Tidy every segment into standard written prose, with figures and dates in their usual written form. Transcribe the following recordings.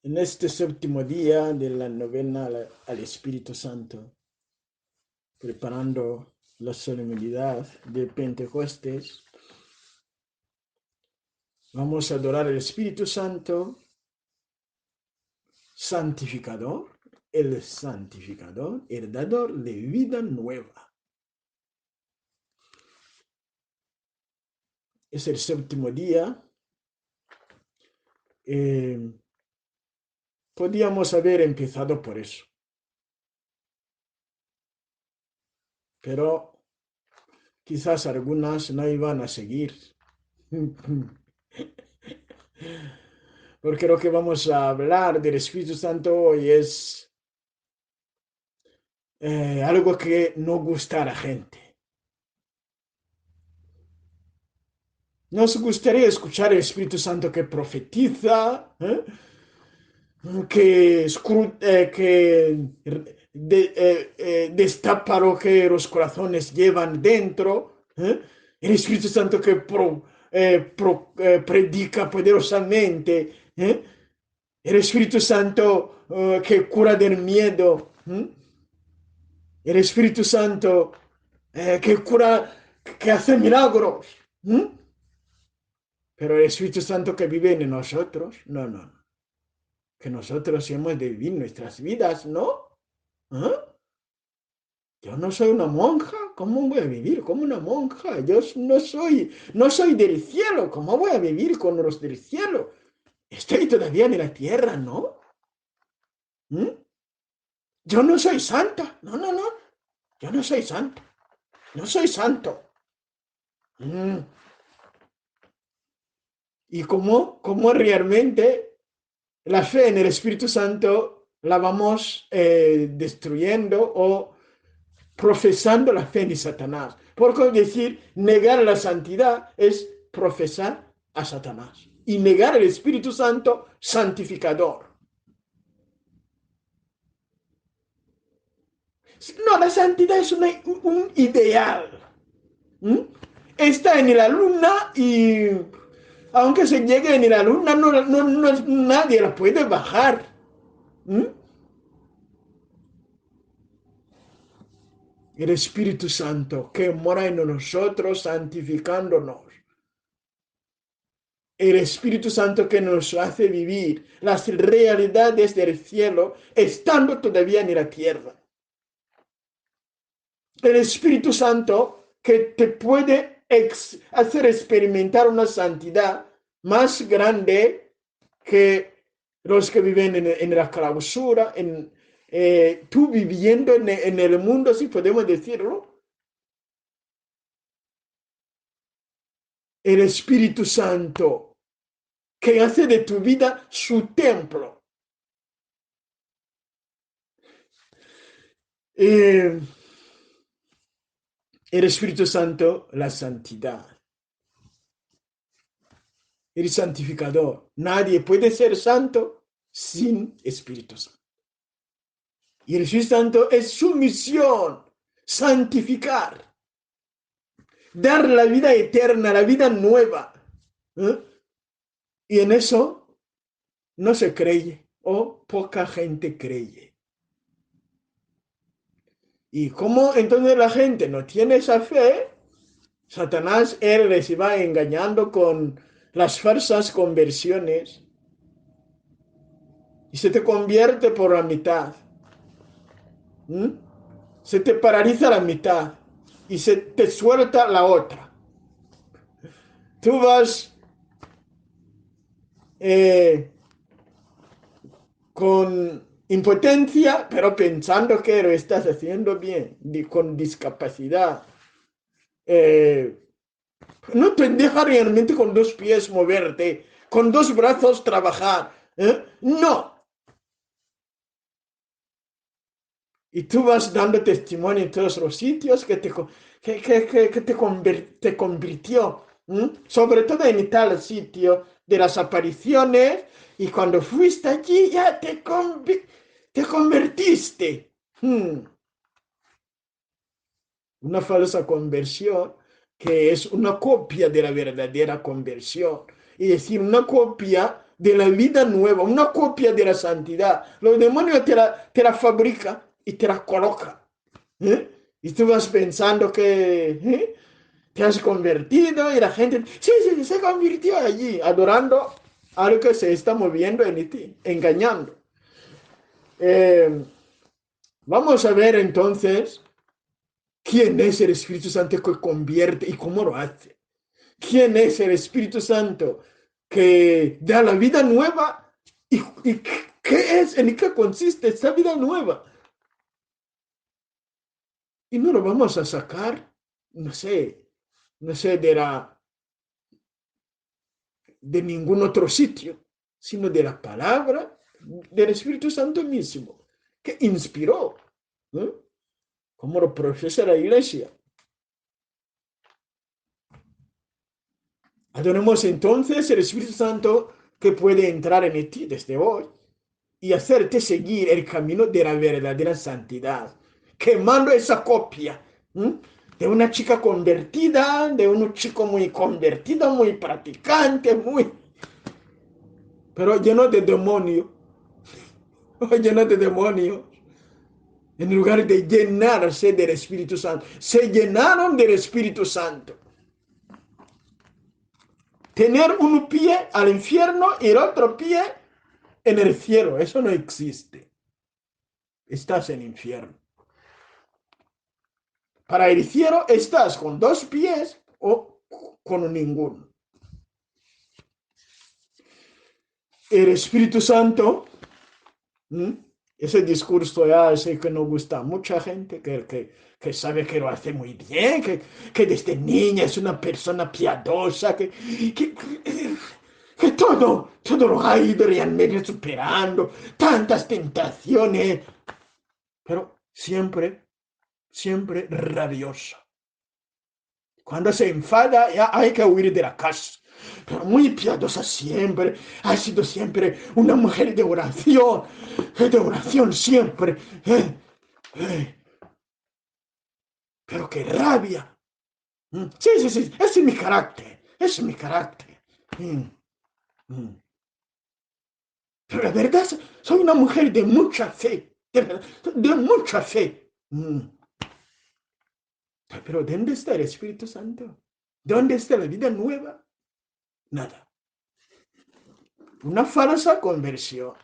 En este séptimo día de la novena al Espíritu Santo, preparando la solemnidad de Pentecostés, vamos a adorar al Espíritu Santo, santificador, el santificador, el dador de vida nueva. Es el séptimo día. Podíamos haber empezado por eso, pero quizás algunas no iban a seguir. Porque lo que vamos a hablar del Espíritu Santo hoy es algo que no gusta a la gente. Nos gustaría escuchar el Espíritu Santo que profetiza, que destapa lo que los corazones llevan dentro. El Espíritu Santo que predica poderosamente. El Espíritu Santo que cura del miedo. El Espíritu Santo que cura, que hace milagros. Pero el Espíritu Santo que vive en nosotros, no. Que nosotros hemos de vivir nuestras vidas, ¿no? ¿Eh? Yo no soy una monja, ¿cómo voy a vivir como una monja? Yo no soy del cielo, ¿cómo voy a vivir con los del cielo? Estoy todavía en la tierra, ¿no? ¿Mm? Yo no soy santa, no, yo no soy santa, no soy santo. Y cómo realmente la fe en el Espíritu Santo la vamos destruyendo o profesando la fe en Satanás. Por decir, negar la santidad es profesar a Satanás. Y negar el Espíritu Santo santificador. No, la santidad es un ideal. ¿Mm? Está en la luna y aunque se llegue en la luna, nadie la puede bajar. ¿Mm? El Espíritu Santo que mora en nosotros santificándonos. El Espíritu Santo que nos hace vivir las realidades del cielo estando todavía en la tierra. El Espíritu Santo que te puede hacer experimentar una santidad más grande que los que viven en la clausura, tú viviendo en el mundo, si podemos decirlo. El Espíritu Santo que hace de tu vida su templo. El Espíritu Santo, la santidad. El santificador. Nadie puede ser santo sin Espíritu Santo. Y el Espíritu Santo es su misión, santificar, dar la vida eterna, la vida nueva. Y en eso no se cree o poca gente cree. Y como entonces la gente no tiene esa fe, Satanás, él les va engañando con las falsas conversiones y se te convierte por la mitad. Se te paraliza la mitad y se te suelta la otra. Tú vas con impotencia, pero pensando que lo estás haciendo bien, con discapacidad. No te deja realmente con dos pies moverte, con dos brazos trabajar. No. Y tú vas dando testimonio en todos los sitios que te convirtió. Sobre todo en tal sitio de las apariciones. Y cuando fuiste allí ya te convertiste. Una falsa conversión que es una copia de la verdadera conversión. Es decir, una copia de la vida nueva, una copia de la santidad. Los demonios te la fabrican y te la colocan. ¿Eh? Y tú vas pensando que te has convertido y la gente, sí, sí, se convirtió allí, adorando algo que se está moviendo en ti, engañando. Eh, Vamos a ver entonces quién es el Espíritu Santo que convierte y cómo lo hace. ¿Quién es el Espíritu Santo que da la vida nueva? ¿Y qué es? ¿En qué consiste esta vida nueva? Y no lo vamos a sacar, no sé de ningún otro sitio, sino de la palabra del Espíritu Santo mismo, que inspiró, ¿no? Como lo profesa la Iglesia. Adoremos entonces el Espíritu Santo que puede entrar en ti desde hoy y hacerte seguir el camino de la verdadera santidad, quemando esa copia, ¿m? De una chica convertida, de un chico muy convertido, muy practicante, pero lleno de demonios, lleno de demonios, en lugar de llenarse del Espíritu Santo. Se llenaron del Espíritu Santo. Tener un pie al infierno y el otro pie en el cielo, eso no existe. Estás en infierno. Para el cielo estás con dos pies o con ninguno. El Espíritu Santo, ese discurso ya ese que no gusta a mucha gente, que sabe que lo hace muy bien, que desde niña es una persona piadosa, que todo lo ha ido realmente superando, tantas tentaciones, pero siempre rabioso. Cuando se enfada, ya hay que huir de la casa. Pero muy piadosa siempre. Ha sido siempre una mujer de oración siempre. Eh. Pero qué rabia. Sí, sí, sí, ese es mi carácter. Ese es mi carácter. Mm, mm. Pero la verdad, soy una mujer de mucha fe. De mucha fe. Pero ¿dónde está el Espíritu Santo? ¿Dónde está la vida nueva? Nada. Una falsa conversión.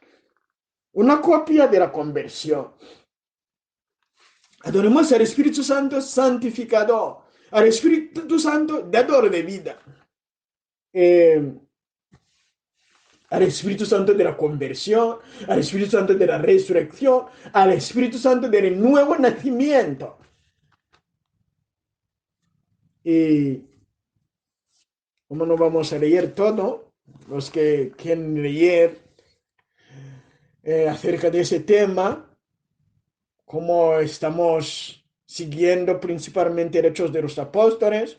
Una copia de la conversión. Adoremos al Espíritu Santo santificador, al Espíritu Santo dador de vida, eh, al Espíritu Santo de la conversión, al Espíritu Santo de la resurrección, al Espíritu Santo del nuevo nacimiento. Y como no vamos a leer todo, los que quieren leer acerca de ese tema, como estamos siguiendo principalmente Hechos de los Apóstoles,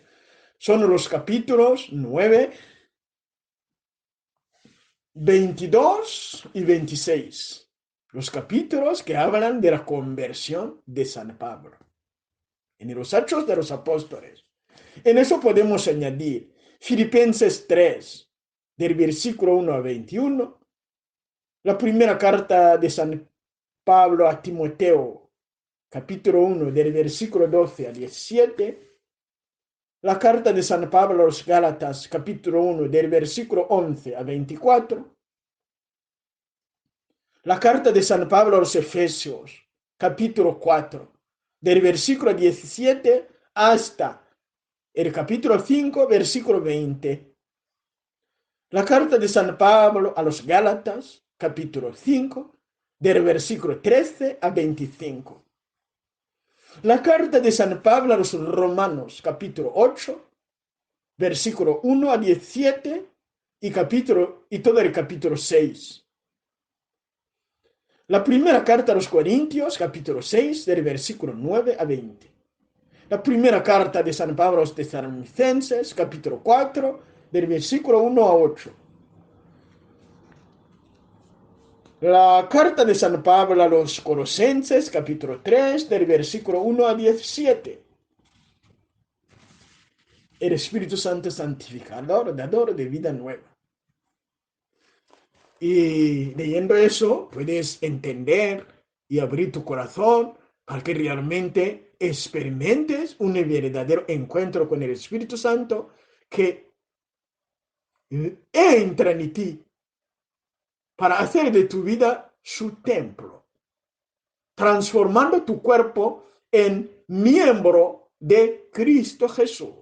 son los capítulos 9, 22 y 26. Los capítulos que hablan de la conversión de San Pablo. En los Hechos de los Apóstoles. En eso podemos añadir Filipenses 3, del versículo 1 a 21. La primera carta de San Pablo a Timoteo, capítulo 1, del versículo 12 a 17. La carta de San Pablo a los Gálatas, capítulo 1, del versículo 11 a 24. La carta de San Pablo a los Efesios, capítulo 4, del versículo 17 hasta el capítulo 5, versículo 20. La carta de San Pablo a los Gálatas, capítulo 5, del versículo 13 a 25. La carta de San Pablo a los Romanos, capítulo 8, versículo 1 a 17 y todo el capítulo 6. La primera carta a los Corintios, capítulo 6, del versículo 9 a 20. La primera carta de San Pablo a los Tesalonicenses, capítulo 4, del versículo 1 a 8. La carta de San Pablo a los Colosenses, capítulo 3, del versículo 1 a 17. El Espíritu Santo santificador, dador de vida nueva. Y leyendo eso, puedes entender y abrir tu corazón para que realmente experimentes un verdadero encuentro con el Espíritu Santo que entra en ti para hacer de tu vida su templo, transformando tu cuerpo en miembro de Cristo Jesús.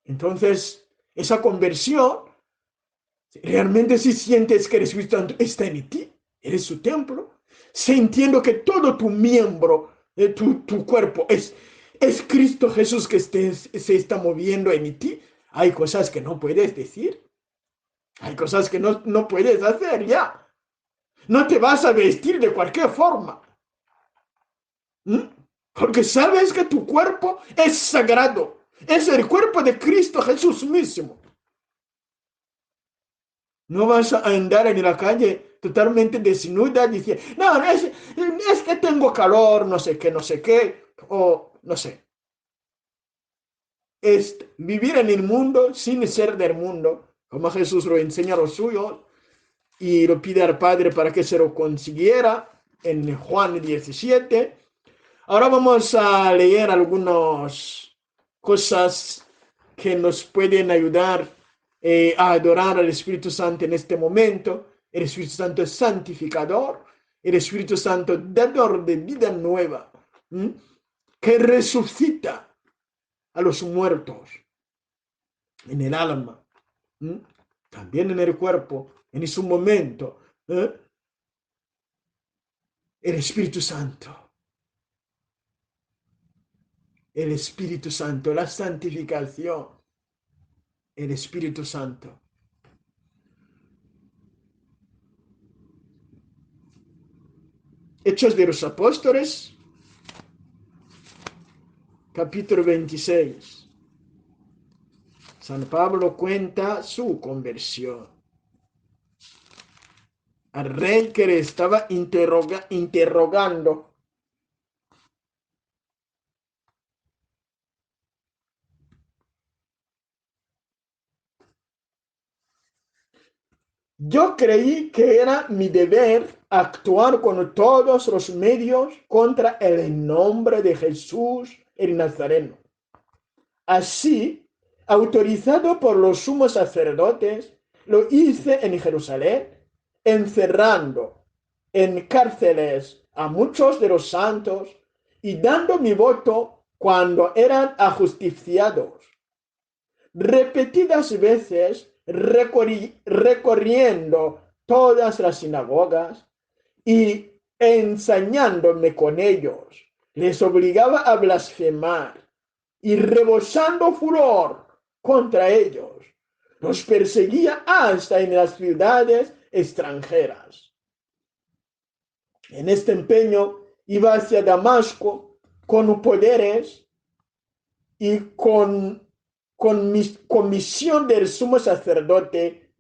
Entonces, esa conversión, realmente si sientes que el Espíritu Santo está en ti, eres su templo, sintiendo que todo tu miembro, tu cuerpo es Cristo Jesús que se está moviendo en ti, hay cosas que no puedes decir, hay cosas que no puedes hacer ya. No te vas a vestir de cualquier forma. ¿Mm? Porque sabes que tu cuerpo es sagrado. Es el cuerpo de Cristo Jesús mismo. No vas a andar en la calle totalmente desnuda diciendo, no, es que tengo calor, no sé qué, o no sé. Es vivir en el mundo sin ser del mundo, como Jesús lo enseña a los suyos y lo pide al Padre para que se lo consiguiera en Juan 17. Ahora vamos a leer algunas cosas que nos pueden ayudar a adorar al Espíritu Santo en este momento. El Espíritu Santo es santificador, el Espíritu Santo dador de vida nueva, que resucita a los muertos en el alma, también en el cuerpo, en su momento. El Espíritu Santo. El Espíritu Santo, la santificación, el Espíritu Santo. Hechos de los Apóstoles, capítulo 26. San Pablo cuenta su conversión. Al rey que le estaba interrogando. Yo creí que era mi deber actuar con todos los medios contra el nombre de Jesús el Nazareno. Así, autorizado por los sumos sacerdotes, lo hice en Jerusalén, encerrando en cárceles a muchos de los santos y dando mi voto cuando eran ajusticiados. Repetidas veces recorriendo todas las sinagogas y ensañándome con ellos, les obligaba a blasfemar y rebosando furor contra ellos, los perseguía hasta en las ciudades extranjeras. En este empeño iba hacia Damasco con poderes y con misión del sumo sacerdote,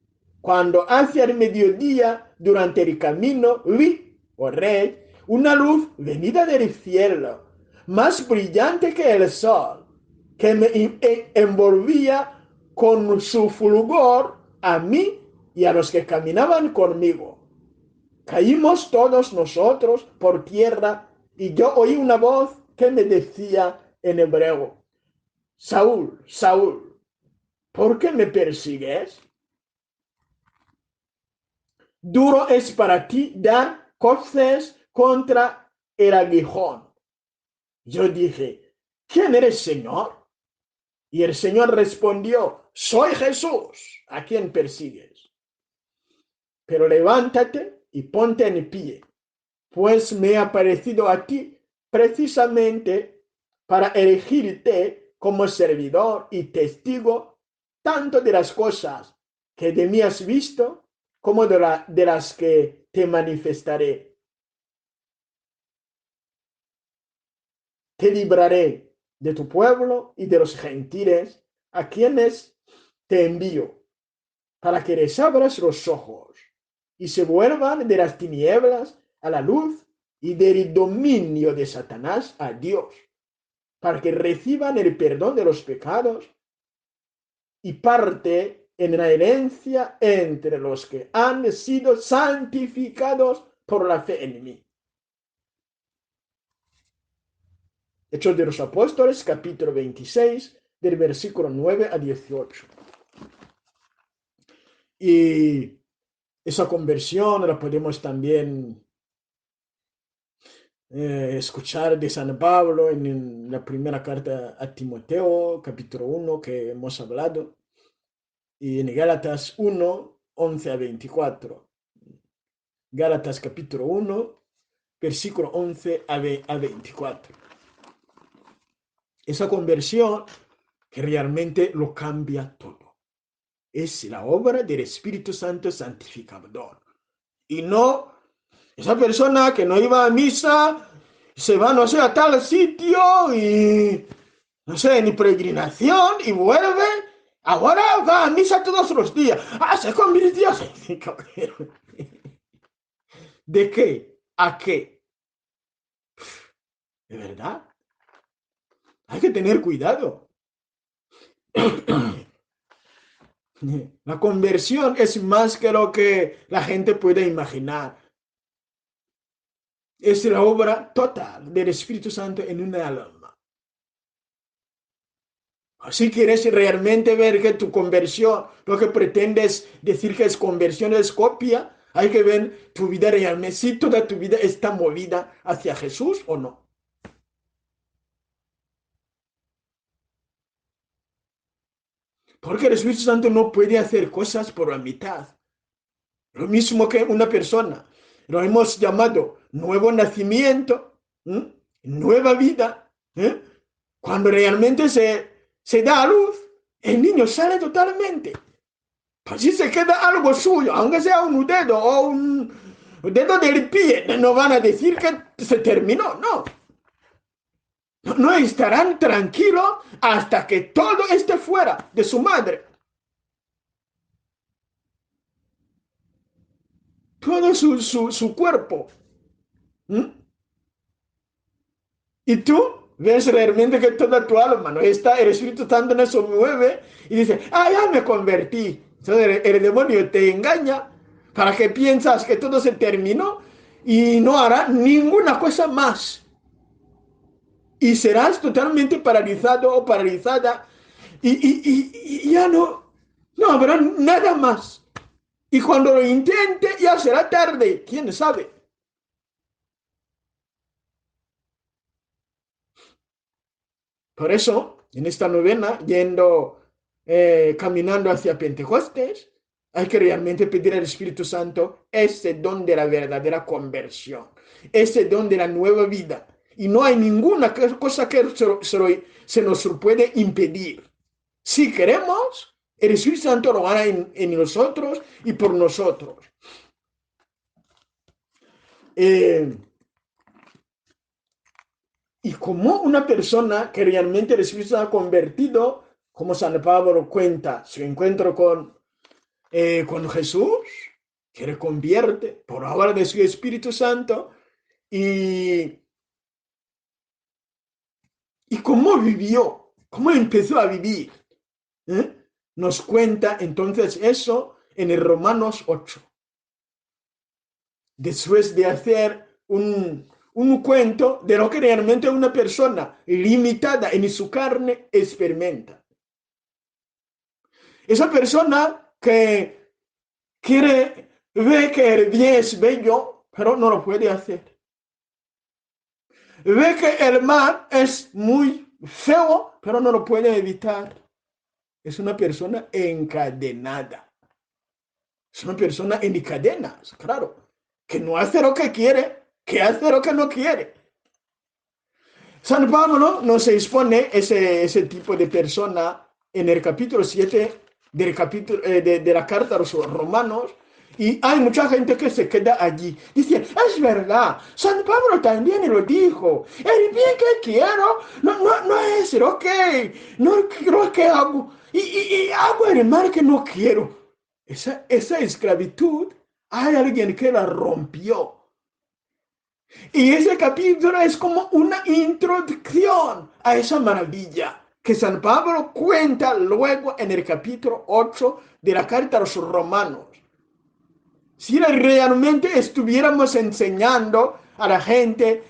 cuando hacia el mediodía, durante el camino, vi, oh rey, una luz venida del cielo, más brillante que el sol, que me envolvía con su fulgor a mí y a los que caminaban conmigo. Caímos todos nosotros por tierra y yo oí una voz que me decía en hebreo, Saúl, Saúl, ¿por qué me persigues? Duro es para ti dar coces contra el aguijón. Yo dije, ¿quién eres, Señor? Y el Señor respondió, soy Jesús, a quien persigues. Pero levántate y ponte en pie, pues me he aparecido a ti precisamente para elegirte como servidor y testigo tanto de las cosas que de mí has visto como de las que te manifestaré. Te libraré de tu pueblo y de los gentiles a quienes te envío, para que les abras los ojos y se vuelvan de las tinieblas a la luz y del dominio de Satanás a Dios, para que reciban el perdón de los pecados y parte en la herencia entre los que han sido santificados por la fe en mí. Hechos de los Apóstoles, capítulo 26, del versículo 9 a 18. Y esa conversión la podemos también escuchar de San Pablo en la primera carta a Timoteo, capítulo 1, que hemos hablado, y en Gálatas 1, 11 a 24. Gálatas capítulo 1, versículo 11 a 24. Esa conversión que realmente lo cambia todo. Es la obra del Espíritu Santo santificador. Y no esa persona que no iba a misa, se va, no sé, a tal sitio y, no sé, ni peregrinación y vuelve. Ahora va a misa todos los días. Ah, se convirtió. ¿De qué? ¿A qué? ¿De verdad? Hay que tener cuidado. La conversión es más que lo que la gente puede imaginar. Es la obra total del Espíritu Santo en una alma. Si quieres realmente ver que tu conversión, lo que pretendes decir que es conversión, es copia, hay que ver tu vida realmente, si toda tu vida está movida hacia Jesús o no. Porque el Espíritu Santo no puede hacer cosas por la mitad. Lo mismo que una persona. Lo hemos llamado nuevo nacimiento, ¿eh? Nueva vida. ¿Eh? Cuando realmente se da a luz, el niño sale totalmente. Pues si se queda algo suyo, aunque sea un dedo o un dedo del pie, no van a decir que se terminó, no. No estarán tranquilos hasta que todo esté fuera de su madre. Todo su cuerpo. ¿Mm? Y tú ves realmente que toda tu alma no está, el Espíritu Santo no se mueve y dice, ah, ya me convertí. Entonces el demonio te engaña para que piensas que todo se terminó y no hará ninguna cosa más. Y serás totalmente paralizado o paralizada y ya no habrá nada más. Y cuando lo intente ya será tarde, quién sabe. Por eso, en esta novena, caminando hacia Pentecostés, hay que realmente pedir al Espíritu Santo ese don de la verdadera conversión, ese don de la nueva vida. Y no hay ninguna cosa que se nos puede impedir. Si queremos, el Espíritu Santo lo hará en nosotros y por nosotros. Y como una persona que realmente el Espíritu Santo ha convertido, como San Pablo cuenta, su encuentro con Jesús, que le convierte por obra de su Espíritu Santo, y cómo vivió, cómo empezó a vivir. Nos cuenta entonces eso en el Romanos 8. Después de hacer un cuento de lo que realmente una persona limitada en su carne experimenta. Esa persona que ve que el bien es bello, pero no lo puede hacer. Ve que el mal es muy feo, pero no lo puede evitar. Es una persona encadenada. Es una persona en cadenas, claro. Que no hace lo que quiere, que hace lo que no quiere. San Pablo nos expone ese tipo de persona en el capítulo 7 de la carta a los romanos, y hay mucha gente que se queda allí. Dice, es verdad, San Pablo también lo dijo, el bien que quiero no es lo que, no lo que hago, y hago el mal que no quiero. Esa esclavitud, hay alguien que la rompió. Y ese capítulo es como una introducción a esa maravilla. que San Pablo cuenta luego en el capítulo 8 de la carta a los romanos. Si realmente estuviéramos enseñando a la gente,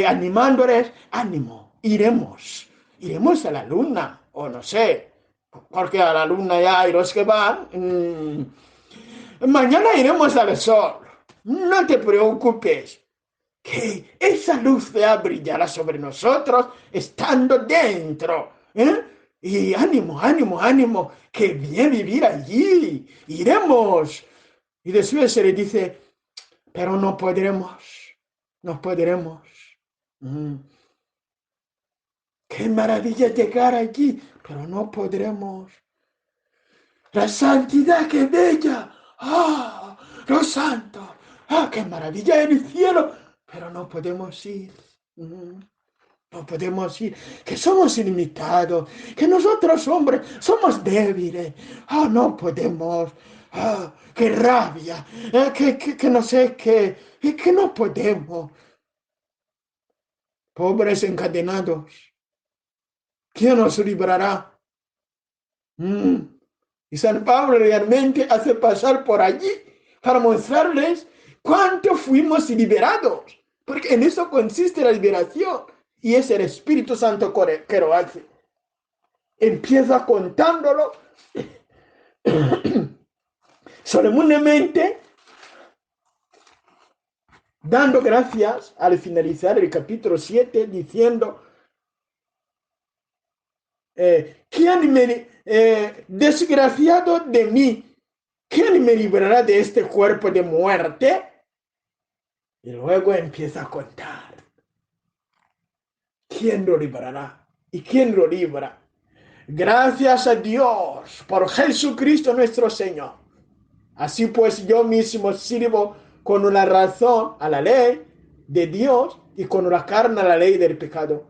animándoles, ánimo, iremos a la luna, o no sé, porque a la luna ya hay los que van. Mañana iremos al sol, no te preocupes, que esa luz ya brillará sobre nosotros estando dentro, ¿eh? Y ánimo, ánimo, ánimo, que bien vivir allí, iremos. Y después se le dice, pero no podremos, no podremos. Mm. Qué maravilla llegar allí, pero no podremos. La santidad, qué bella. ¡Ah! Los santos. ¡Ah, qué maravilla en el cielo! Pero no podemos ir. No podemos ir. Que somos ilimitados. Que nosotros, hombres, somos débiles. ¡Ah, no podemos! ¡Ah, qué rabia! Que no sé qué. Que no podemos. Pobres encadenados. ¿Quién nos librará? Y San Pablo realmente hace pasar por allí para mostrarles cuánto fuimos liberados, porque en eso consiste la liberación, y es el Espíritu Santo que lo hace. Empieza contándolo solemnemente, dando gracias al finalizar el capítulo 7, diciendo, ¿quién desgraciado de mí, ¿quién me librará de este cuerpo de muerte? Y luego empieza a contar. ¿Quién lo librará? ¿Y quién lo libra? Gracias a Dios por Jesucristo nuestro Señor. Así pues yo mismo sirvo con una razón a la ley de Dios y con la carne a la ley del pecado.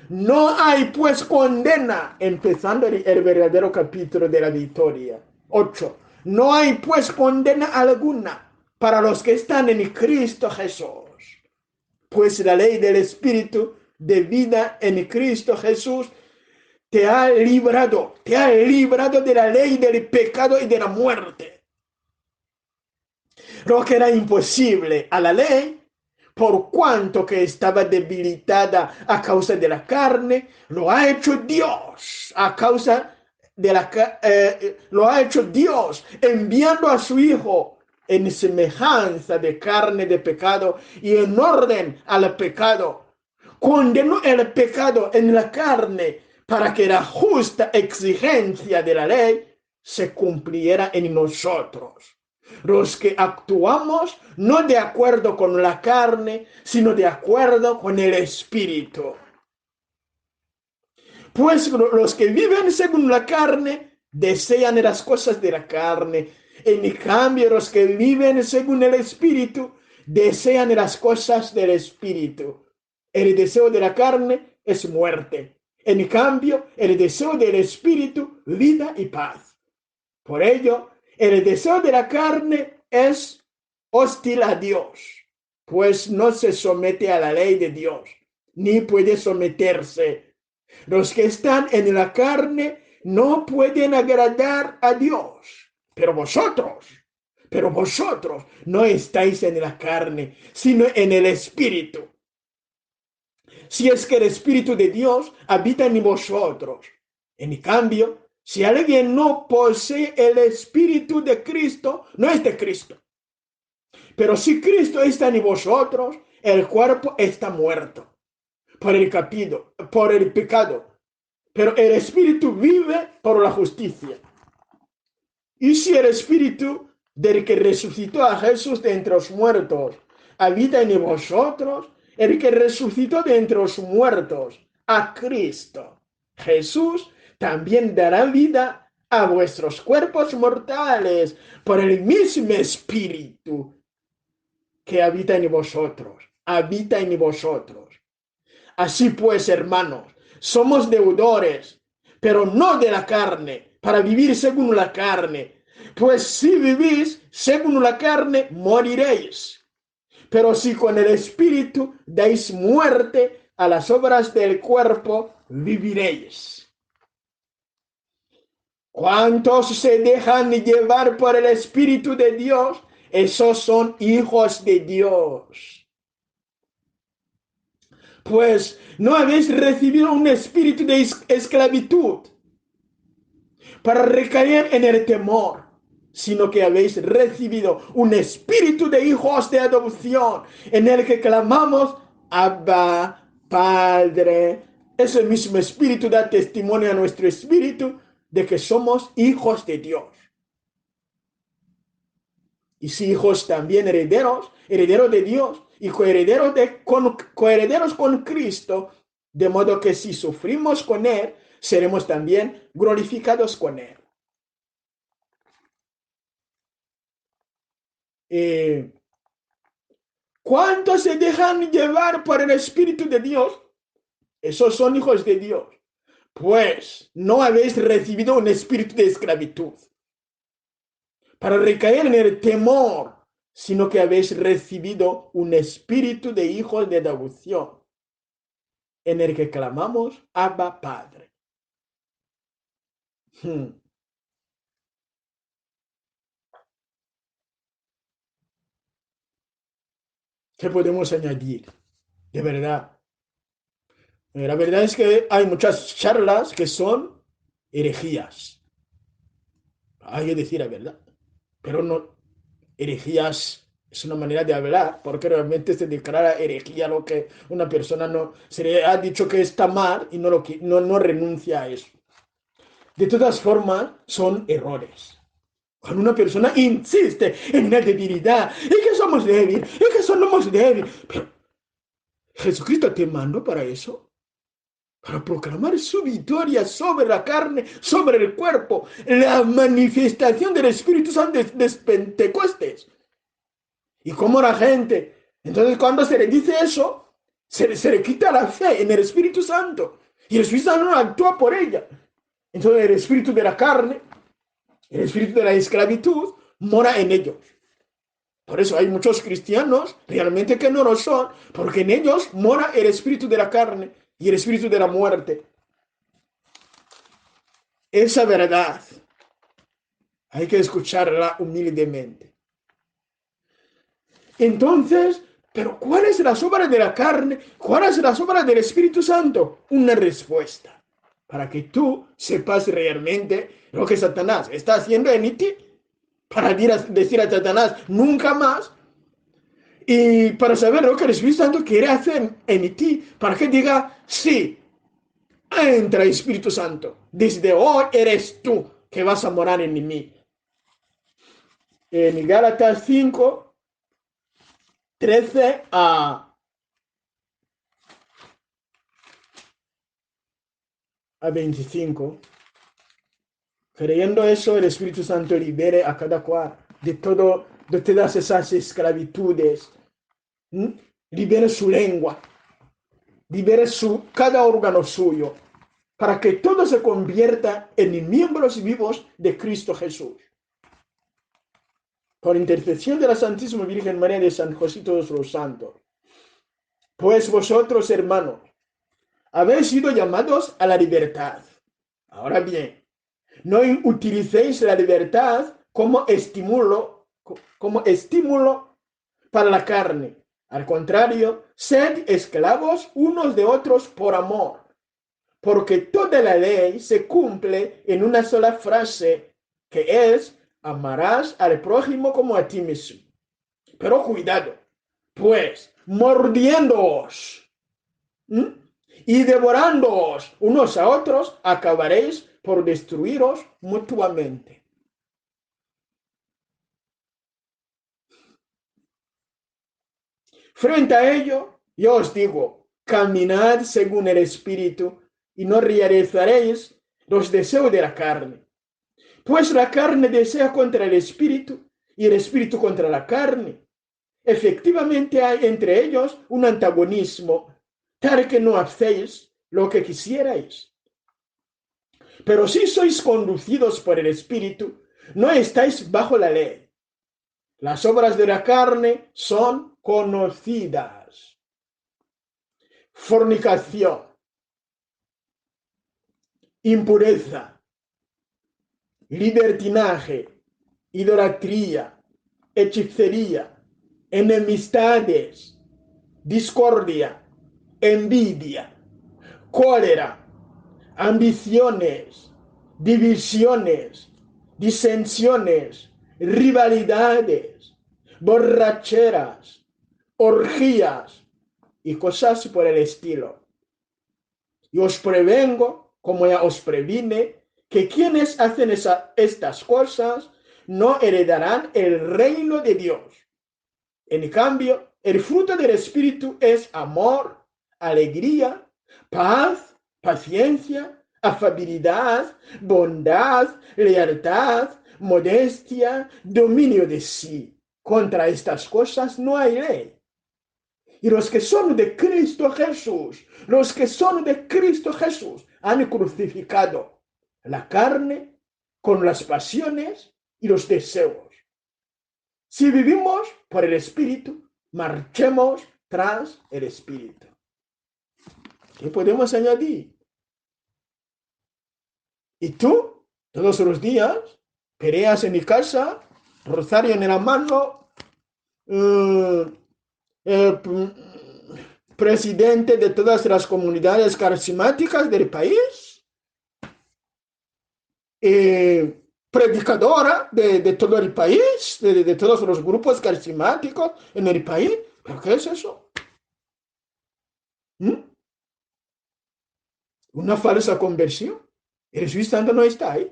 No hay pues condena, empezando el verdadero capítulo de la victoria. 8. No hay pues condena alguna para los que están en Cristo Jesús. Pues la ley del Espíritu de vida en Cristo Jesús te ha librado de la ley del pecado y de la muerte. Lo que era imposible a la ley, por cuanto que estaba debilitada a causa de la carne, lo ha hecho Dios a causa de lo ha hecho Dios enviando a su Hijo en semejanza de carne de pecado y en orden al pecado. Condenó el pecado en la carne para que la justa exigencia de la ley se cumpliera en nosotros, los que actuamos no de acuerdo con la carne, sino de acuerdo con el Espíritu. Pues los que viven según la carne desean las cosas de la carne. En cambio, los que viven según el Espíritu desean las cosas del Espíritu. El deseo de la carne es muerte. En cambio, el deseo del Espíritu, vida y paz. Por ello, el deseo de la carne es hostil a Dios, pues no se somete a la ley de Dios, ni puede someterse. Los que están en la carne no pueden agradar a Dios, pero vosotros no estáis en la carne, sino en el Espíritu. Si es que el Espíritu de Dios habita en vosotros. En cambio, si alguien no posee el Espíritu de Cristo, no es de Cristo. Pero si Cristo está en vosotros, el cuerpo está muerto por el pecado, pero el Espíritu vive por la justicia. Y si el Espíritu del que resucitó a Jesús de entre los muertos habita en vosotros, el que resucitó de entre los muertos a Cristo Jesús también dará vida a vuestros cuerpos mortales por el mismo Espíritu que habita en vosotros. Así pues, hermanos, somos deudores, pero no de la carne, para vivir según la carne. Pues si vivís según la carne, moriréis. Pero si con el Espíritu dais muerte a las obras del cuerpo, viviréis. ¿Cuántos se dejan llevar por el Espíritu de Dios? Esos son hijos de Dios. Pues no habéis recibido un espíritu de esclavitud para recaer en el temor, sino que habéis recibido un espíritu de hijos de adopción, en el que clamamos, Abba, Padre. Ese mismo espíritu da testimonio a nuestro espíritu de que somos hijos de Dios. Y si hijos también herederos, herederos de Dios y coherederos con Cristo, de modo que si sufrimos con Él, seremos también glorificados con Él. ¿Cuántos se dejan llevar por el Espíritu de Dios? Esos son hijos de Dios. Pues no habéis recibido un espíritu de esclavitud para recaer en el temor, sino que habéis recibido un espíritu de hijos de adopción, en el que clamamos, Abba, Padre. ¿Qué podemos añadir? De verdad. La verdad es que hay muchas charlas que son herejías. Hay que decir la verdad. Pero no, herejías es una manera de hablar, porque realmente se declara herejía lo que una persona no se le ha dicho que está mal y no renuncia a eso. De todas formas, son errores. Cuando una persona insiste en la debilidad, y que somos débiles, y que somos débiles, pero Jesucristo te mandó para eso, para proclamar su victoria sobre la carne, sobre el cuerpo, la manifestación del Espíritu Santo de Pentecostés. Y como la gente, entonces cuando se le dice eso, se le quita la fe en el Espíritu Santo. Y el Espíritu Santo no actúa por ella. Entonces el espíritu de la carne, el espíritu de la esclavitud, mora en ellos. Por eso hay muchos cristianos realmente que no lo son, porque en ellos mora el espíritu de la carne y el espíritu de la muerte. Esa verdad hay que escucharla humildemente. Entonces, ¿pero cuál es la obra de la carne? ¿Cuál es la obra del Espíritu Santo? Una respuesta para que tú sepas realmente lo que Satanás está haciendo en ti, para decir a Satanás nunca más, y para saber lo que el Espíritu Santo quiere hacer en ti, para que diga, sí, entra Espíritu Santo, desde hoy eres tú que vas a morar en mí. En Gálatas 5, 13 a 25. Creyendo eso, el Espíritu Santo libere a cada cual de todas esas esclavitudes. Libere su lengua, libere cada órgano suyo, para que todo se convierta en miembros vivos de Cristo Jesús. Por intercesión de la Santísima Virgen María, de San José y todos los santos. Pues vosotros, hermanos, habéis sido llamados a la libertad. Ahora bien, no utilicéis la libertad como estímulo para la carne. Al contrario, sed esclavos unos de otros por amor, porque toda la ley se cumple en una sola frase, que es, amarás al prójimo como a ti mismo. Pero cuidado, pues, mordiéndoos y devorándoos unos a otros, acabaréis por destruiros mutuamente. Frente a ello, yo os digo, caminad según el Espíritu y no realizaréis los deseos de la carne. Pues la carne desea contra el Espíritu y el Espíritu contra la carne. Efectivamente hay entre ellos un antagonismo, tal que no hacéis lo que quisierais. Pero si sois conducidos por el Espíritu, no estáis bajo la ley. Las obras de la carne son conocidas: fornicación, impureza, libertinaje, idolatría, hechicería, enemistades, discordia, envidia, cólera, ambiciones, divisiones, disensiones, rivalidades, borracheras, orgías y cosas por el estilo. Y os prevengo, como ya os previne, que quienes hacen estas cosas no heredarán el reino de Dios. En cambio, el fruto del Espíritu es amor, alegría, paz, paciencia, afabilidad, bondad, lealtad, modestia, dominio de sí. Contra estas cosas no hay ley. Y los que son de Cristo Jesús, los que son de Cristo Jesús, han crucificado la carne con las pasiones y los deseos. Si vivimos por el Espíritu, marchemos tras el Espíritu. ¿Qué podemos añadir? Y tú, todos los días, peleas en mi casa, rosario en la mano, presidente de todas las comunidades carismáticas del país, predicadora de todo el país, de todos los grupos carismáticos en el país. ¿Pero qué es eso? Una falsa conversión. El Espíritu Santo no está ahí.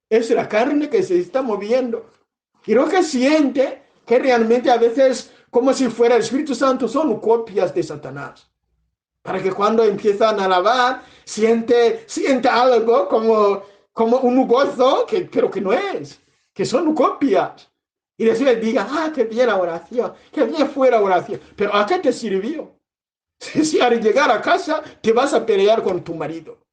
Es la carne que se está moviendo. Y lo que siente, que realmente a veces, como si fuera el Espíritu Santo, son copias de Satanás. Para que cuando empiezan a alabar, siente algo como un gozo, pero que no es, que son copias. Y después diga, qué bien la oración, qué bien fue la oración. Pero ¿a qué te sirvió? Si al llegar a casa te vas a pelear con tu marido.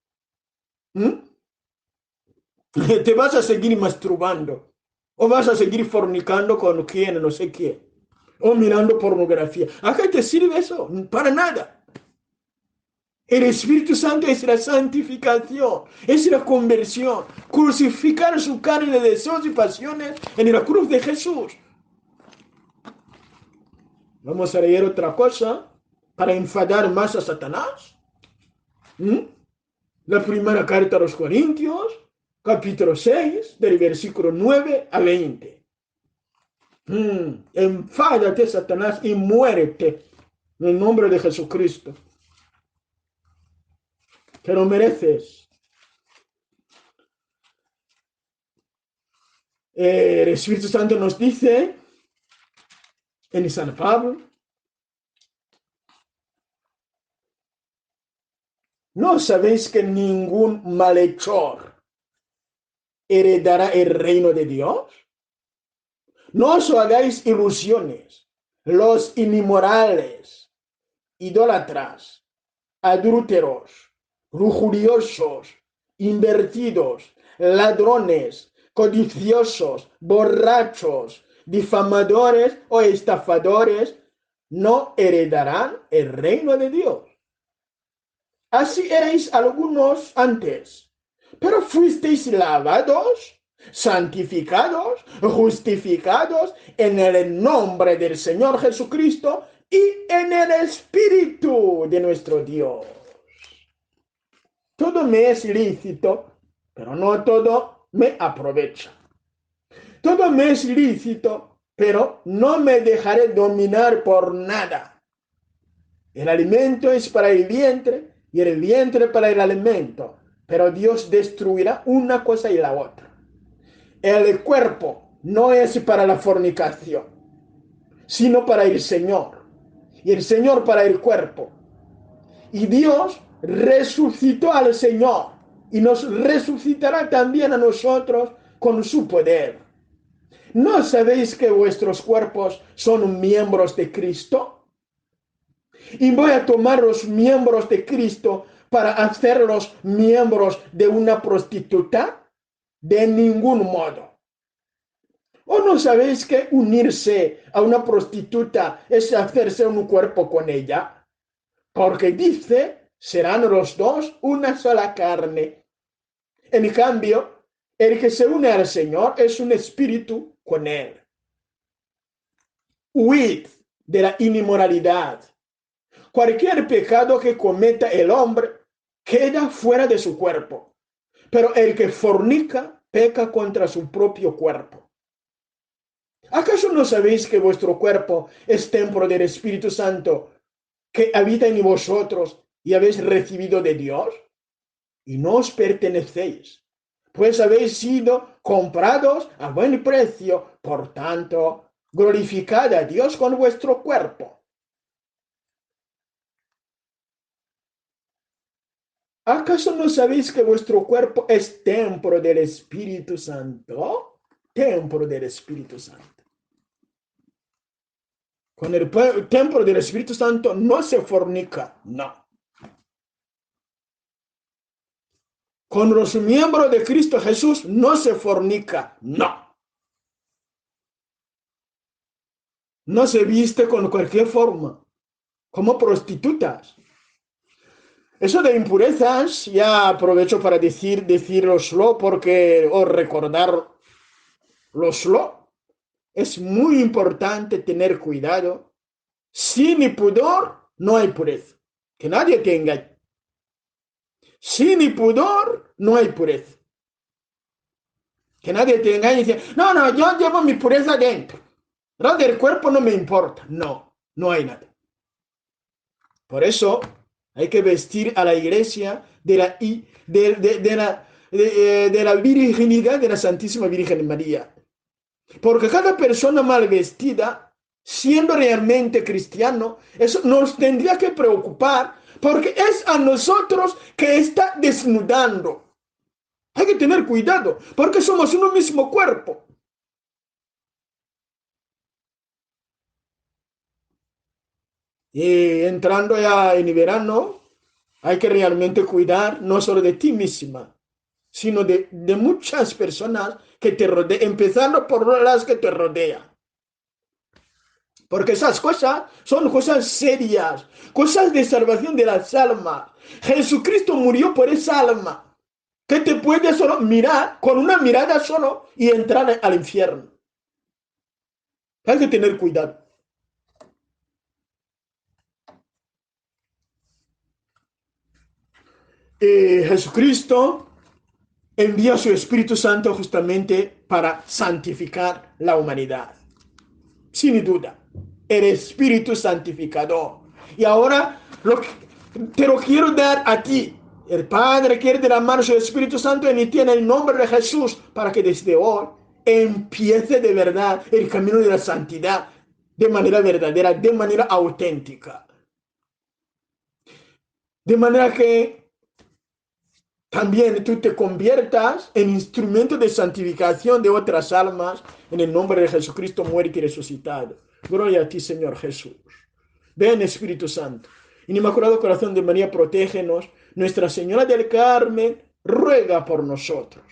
Te vas a seguir masturbando. O vas a seguir fornicando con quien, no sé quién. O mirando pornografía. ¿A qué te sirve eso? Para nada. El Espíritu Santo es la santificación, es la conversión. Crucificar su carne de deseos y pasiones en la cruz de Jesús. Vamos a leer otra cosa para enfadar más a Satanás. La primera carta a los Corintios, capítulo 6, del versículo 9 a 20. Enfádate, Satanás, y muérete en el nombre de Jesucristo. Que lo mereces. El Espíritu Santo nos dice en San Pablo, ¿no sabéis que ningún malhechor heredará el reino de Dios? No os hagáis ilusiones. Los inmorales, idólatras, adúlteros, lujuriosos, invertidos, ladrones, codiciosos, borrachos, difamadores o estafadores no heredarán el reino de Dios. Así erais algunos antes, pero fuisteis lavados, santificados, justificados en el nombre del Señor Jesucristo y en el Espíritu de nuestro Dios. Todo me es lícito, pero no todo me aprovecha. Todo me es lícito, pero no me dejaré dominar por nada. El alimento es para el vientre y el vientre para el alimento, pero Dios destruirá una cosa y la otra. El cuerpo no es para la fornicación, sino para el Señor, y el Señor para el cuerpo. Y Dios resucitó al Señor y nos resucitará también a nosotros con su poder. ¿No sabéis que vuestros cuerpos son miembros de Cristo? Y voy a tomar los miembros de Cristo para hacerlos miembros de una prostituta. De ningún modo. ¿O no sabéis que unirse a una prostituta es hacerse un cuerpo con ella? Porque dice, serán los dos una sola carne. En cambio, El que se une al Señor es un espíritu con Él. Huid de la inmoralidad. Cualquier pecado que cometa el hombre queda fuera de su cuerpo, pero el que fornica peca contra su propio cuerpo. ¿Acaso no sabéis que vuestro cuerpo es templo del Espíritu Santo que habita en vosotros y habéis recibido de Dios? Y no os pertenecéis, pues habéis sido comprados a buen precio. Por tanto, glorificad a Dios con vuestro cuerpo. ¿Acaso no sabéis que vuestro cuerpo es templo del Espíritu Santo? Templo del Espíritu Santo. Con el templo del Espíritu Santo no se fornica, no. Con los miembros de Cristo Jesús no se fornica, no. No se viste con cualquier forma, como prostitutas. Eso de impurezas, ya aprovecho para deciroslo porque, o recordaroslo, es muy importante tener cuidado. Sin pudor no hay pureza. Que nadie te engañe. Sin pudor no hay pureza. Que nadie te engañe y dice, no, no, yo llevo mi pureza dentro. Lo del cuerpo no me importa. No, no hay nada. Por eso hay que vestir a la iglesia de la virginidad de la Santísima Virgen María. Porque cada persona mal vestida, siendo realmente cristiano, eso nos tendría que preocupar, porque es a nosotros que está desnudando. Hay que tener cuidado, porque somos uno mismo cuerpo. Y entrando ya en verano, hay que realmente cuidar no solo de ti misma, sino de muchas personas que te rodean, empezando por las que te rodean. Porque esas cosas son cosas serias, cosas de salvación de las almas. Jesucristo murió por esa alma que te puede solo mirar con una mirada solo y entrar al infierno. Hay que tener cuidado. Jesucristo envía a su Espíritu Santo justamente para santificar la humanidad. Sin duda, el Espíritu santificador. Y ahora te lo quiero dar a ti. El Padre quiere derramar su Espíritu Santo en ti en el nombre de Jesús para que desde hoy empiece de verdad el camino de la santidad de manera verdadera, de manera auténtica. De manera que también tú te conviertas en instrumento de santificación de otras almas en el nombre de Jesucristo muerto y resucitado. Gloria a ti, Señor Jesús. Ven, Espíritu Santo. En Inmaculado Corazón de María, protégenos. Nuestra Señora del Carmen ruega por nosotros.